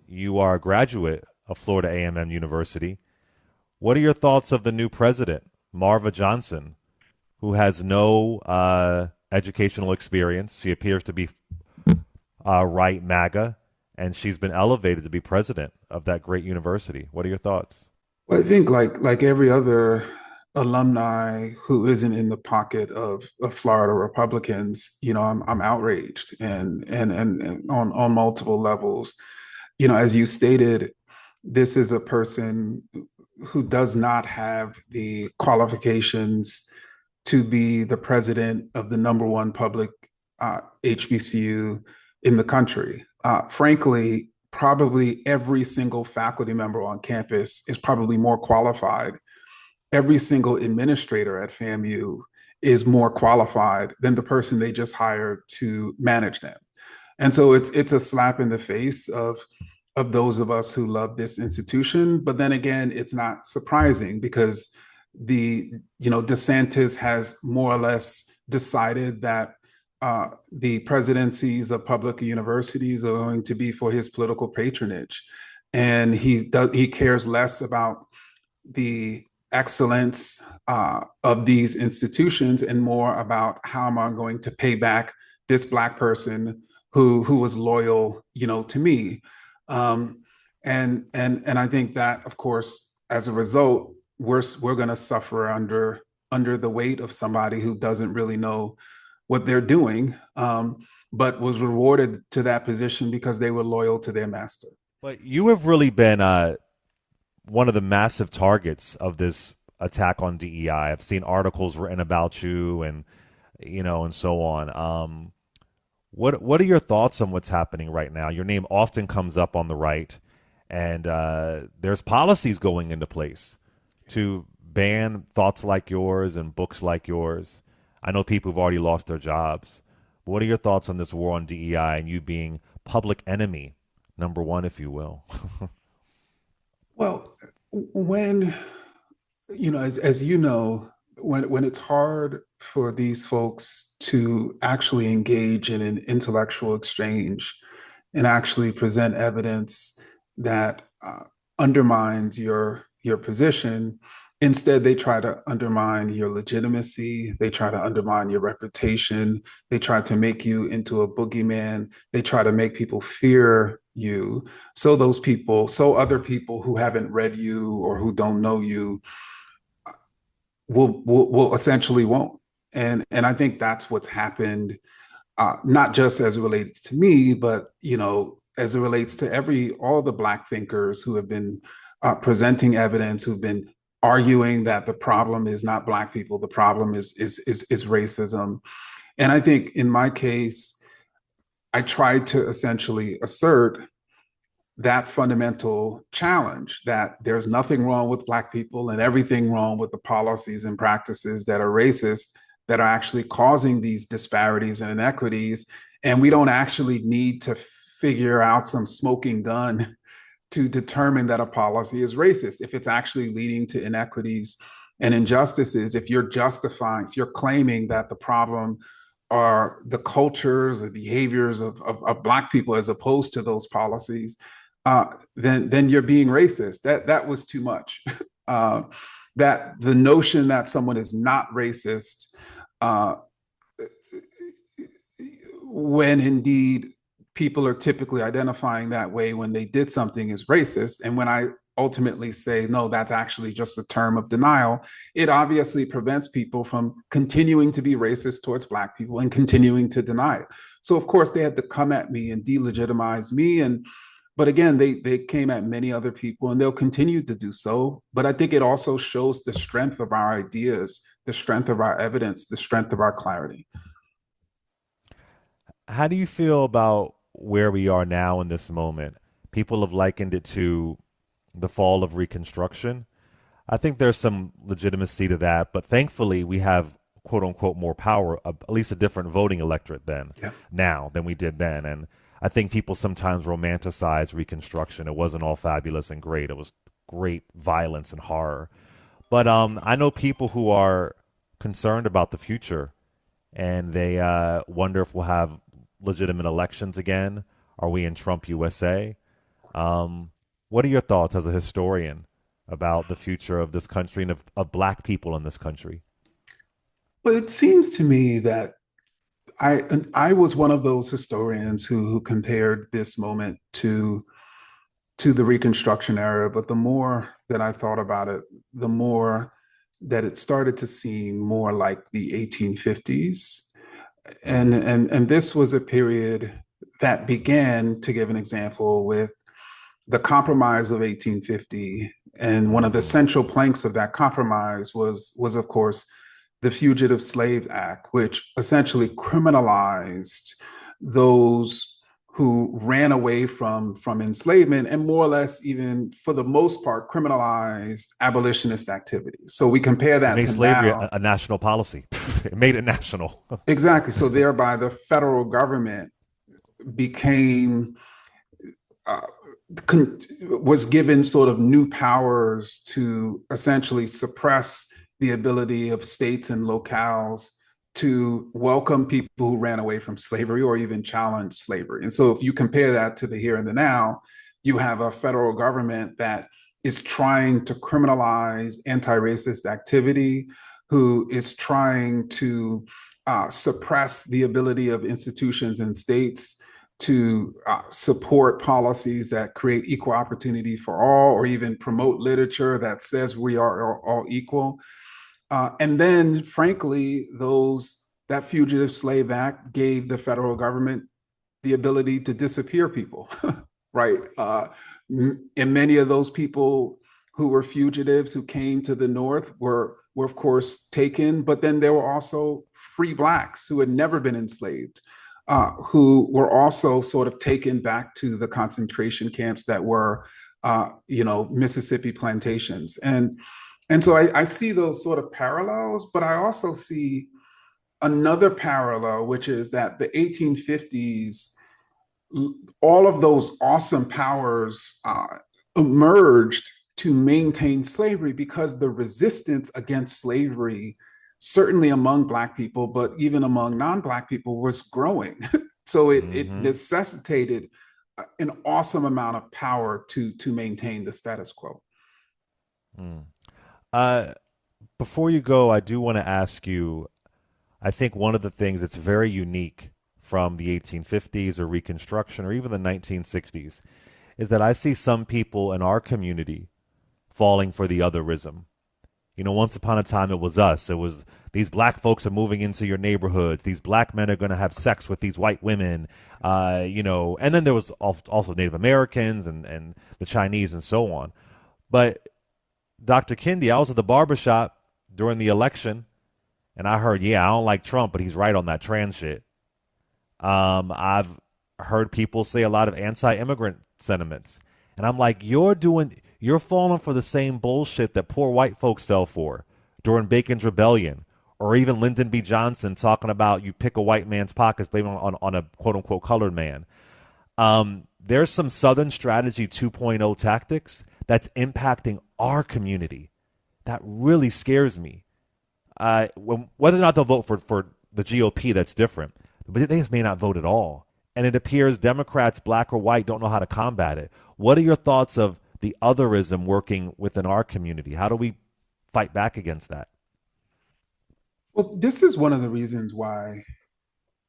you are a graduate of Florida A&M University. What are your thoughts of the new president, Marva Johnson, who has no educational experience? She appears to be right MAGA, and she's been elevated to be president of that great university. What are your thoughts? Well, I think like every other alumni who isn't in the pocket of Florida Republicans, I'm outraged and on multiple levels. As you stated, this is a person who does not have the qualifications to be the president of the number one public HBCU in the country. Frankly, probably every single faculty member on campus is probably more qualified. Every single administrator at FAMU is more qualified than the person they just hired to manage them. And so it's a slap in the face of those of us who love this institution. But then again, it's not surprising because DeSantis has more or less decided that the presidencies of public universities are going to be for his political patronage, and he cares less about the excellence of these institutions and more about how am I going to pay back this Black person who was loyal, to me. And I think that, of course, as a result, we're going to suffer under the weight of somebody who doesn't really know what they're doing, but was rewarded to that position because they were loyal to their master. But you have really been one of the massive targets of this attack on DEI. I've seen articles written about you, and and so on. What are your thoughts on what's happening right now? Your name often comes up on the right, and there's policies going into place to ban thoughts like yours and books like yours. I know people who've already lost their jobs. What are your thoughts on this war on DEI and you being public enemy number one, if you will? Well, when as you know, when it's hard for these folks to actually engage in an intellectual exchange and actually present evidence that undermines your position, instead they try to undermine your legitimacy, they try to undermine your reputation, they try to make you into a boogeyman, they try to make people fear you, so other people who haven't read you or who don't know you will essentially won't. And I think that's what's happened, not just as it relates to me, but as it relates to all the Black thinkers who have been presenting evidence, who've been arguing that the problem is not Black people, the problem is racism. And I think in my case, I tried to essentially assert that fundamental challenge that there's nothing wrong with Black people and everything wrong with the policies and practices that are racist, that are actually causing these disparities and inequities. And we don't actually need to figure out some smoking gun to determine that a policy is racist. If it's actually leading to inequities and injustices, if you're claiming that the problem are the cultures or behaviors of Black people as opposed to those policies, then you're being racist. That was too much. That the notion that someone is not racist, when indeed people are typically identifying that way when they did something as racist, and when I ultimately say no, that's actually just a term of denial, it obviously prevents people from continuing to be racist towards Black people and continuing to deny it. So of course they had to come at me and delegitimize me, but again, they came at many other people and they'll continue to do so. But I think it also shows the strength of our ideas, the strength of our evidence, the strength of our clarity. How do you feel about where we are now in this moment? People have likened it to the fall of Reconstruction. I think there's some legitimacy to that, but thankfully we have quote unquote more power, at least a different voting electorate now than we did then. And I think people sometimes romanticize Reconstruction. It wasn't all fabulous and great. It was great violence and horror. But I know people who are concerned about the future, and they wonder if we'll have legitimate elections again. Are we in Trump USA? Um, what are your thoughts as a historian about the future of this country and of black people in this country? But it seems to me that I was one of those historians who compared this moment to the Reconstruction era. But the more that I thought about it, the more that it started to seem more like the 1850s. And this was a period that began, to give an example, with the Compromise of 1850. And one of the Mm-hmm. central planks of that compromise was of course, the Fugitive Slave Act, which essentially criminalized those who ran away from enslavement and more or less, even for the most part, criminalized abolitionist activities. So we compare It that made to slavery now. a national policy. It made it national. Exactly. So thereby the federal government became uh, was given sort of new powers to essentially suppress the ability of states and locales to welcome people who ran away from slavery or even challenge slavery. And so if you compare that to the here and the now, you have a federal government that is trying to criminalize anti-racist activity, who is trying to suppress the ability of institutions and states to support policies that create equal opportunity for all, or even promote literature that says we are all equal. And then, frankly, those that Fugitive Slave Act gave the federal government the ability to disappear people, right? And many of those people who were fugitives who came to the North were of course taken, but then there were also free blacks who had never been enslaved, who were also sort of taken back to the concentration camps that were, Mississippi plantations, and so I see those sort of parallels, but I also see another parallel, which is that the 1850s, all of those awesome powers emerged to maintain slavery because the resistance against slavery, certainly among Black people, but even among non-Black people, was growing. So it Mm-hmm. necessitated an awesome amount of power to maintain the status quo. Mm. Uh, Before you go, I do want to ask you. I think one of the things that's very unique from the 1850s or Reconstruction or even the 1960s is that I see some people in our community falling for the otherism. You know, once upon a time it was us. It was these black folks are moving into your neighborhoods. These black men are going to have sex with these white women. And then there was also Native Americans and the Chinese and so on. But Dr. Kendi, I was at the barbershop during the election, and I heard, yeah, I don't like Trump, but he's right on that trans shit. I've heard people say a lot of anti-immigrant sentiments, and I'm like, you're falling for the same bullshit that poor white folks fell for during Bacon's Rebellion, or even Lyndon B. Johnson talking about you pick a white man's pockets, blame it on a quote unquote colored man. There's some Southern Strategy 2.0 tactics that's impacting our community. That really scares me. Whether or not they'll vote for the GOP, that's different. But they just may not vote at all. And it appears Democrats, black or white, don't know how to combat it. What are your thoughts of the otherism working within our community? How do we fight back against that? Well, this is one of the reasons why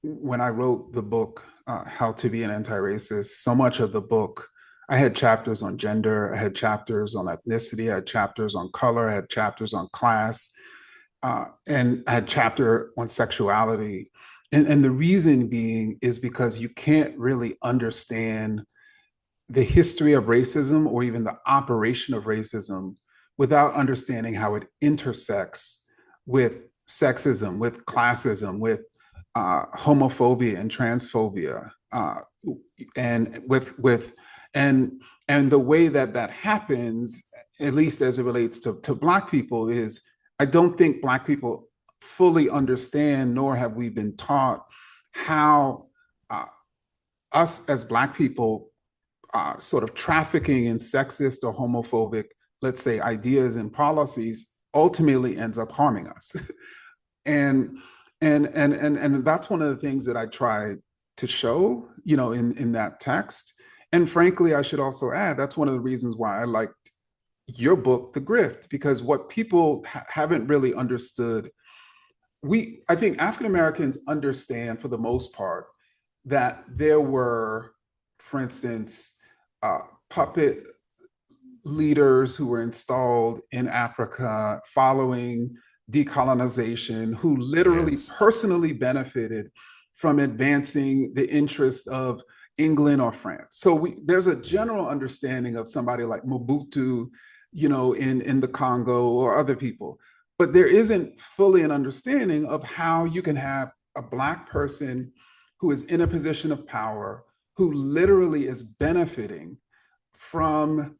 when I wrote the book, How to Be an Anti-Racist, so much of the book, I had chapters on gender, I had chapters on ethnicity, I had chapters on color, I had chapters on class, and I had a chapter on sexuality. And the reason being is because you can't really understand the history of racism or even the operation of racism without understanding how it intersects with sexism, with classism, with homophobia and transphobia, and with and the way that that happens, at least as it relates to Black people, is I don't think Black people fully understand, nor have we been taught how uh, us as Black people sort of trafficking in sexist or homophobic, let's say, ideas and policies ultimately ends up harming us. and and that's one of the things that I try to show, in that text, And frankly, I should also add that's one of the reasons why I liked your book, The Grift, because what people haven't really understood, I think African Americans understand for the most part that there were, for instance, puppet leaders who were installed in Africa following decolonization, who literally Yes. personally benefited from advancing the interest of England or France. So there's a general understanding of somebody like Mobutu, in the Congo or other people, but there isn't fully an understanding of how you can have a Black person who is in a position of power, who literally is benefiting from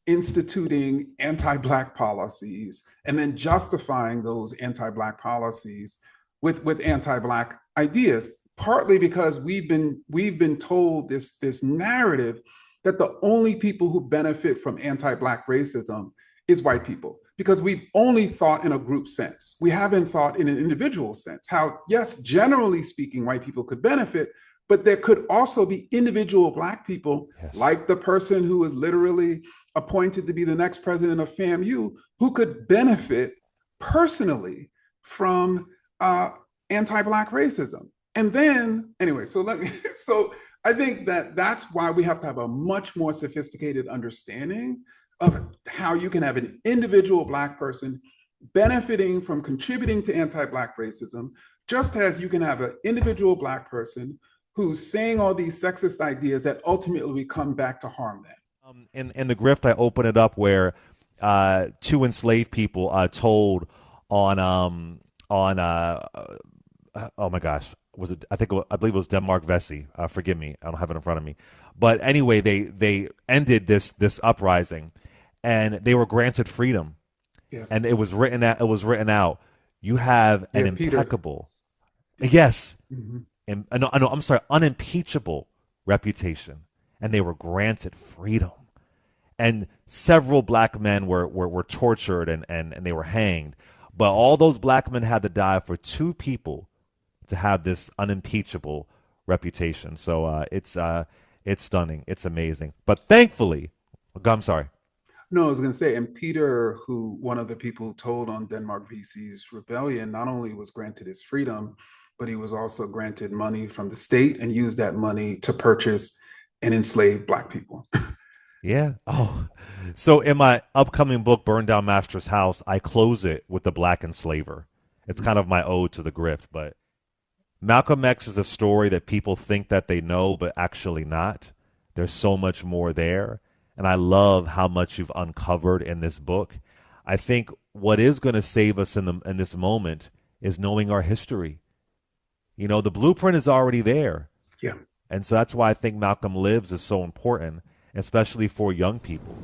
instituting anti-Black policies and then justifying those anti-Black policies with anti-Black ideas. Partly because we've been told this narrative that the only people who benefit from anti-Black racism is white people, because we've only thought in a group sense. We haven't thought in an individual sense. How, yes, generally speaking, white people could benefit, but there could also be individual Black people, Yes. like the person who was literally appointed to be the next president of FAMU, who could benefit personally from anti-Black racism. And then, anyway, so I think that that's why we have to have a much more sophisticated understanding of how you can have an individual Black person benefiting from contributing to anti-Black racism, just as you can have an individual Black person who's saying all these sexist ideas that ultimately come back to harm them. In the grift, I open it up where two enslaved people told on oh my gosh, was it? I believe it was Denmark Vesey. Forgive me, I don't have it in front of me. But anyway, they ended this uprising, and they were granted freedom. Yeah. And it was written out. You have an Yeah, Peter. impeccable, yes, Mhm. no, I'm sorry, unimpeachable reputation, and they were granted freedom. And several black men were tortured and they were hanged. But all those black men had to die for two people to have this unimpeachable reputation. So it's stunning. It's amazing. But thankfully, I'm sorry. No, I was going to say, and Peter, who one of the people who told on Denmark VC's rebellion, not only was granted his freedom, but he was also granted money from the state and used that money to purchase and enslave Black people. Yeah. Oh, so in my upcoming book, Burn Down Master's House, I close it with the Black Enslaver. It's kind of my ode to the grift. But Malcolm X is a story that people think that they know, but actually not. There's so much more there. And I love how much you've uncovered in this book. I think what is going to save us in this moment is knowing our history. The blueprint is already there. Yeah. And so that's why I think Malcolm Lives is so important, especially for young people.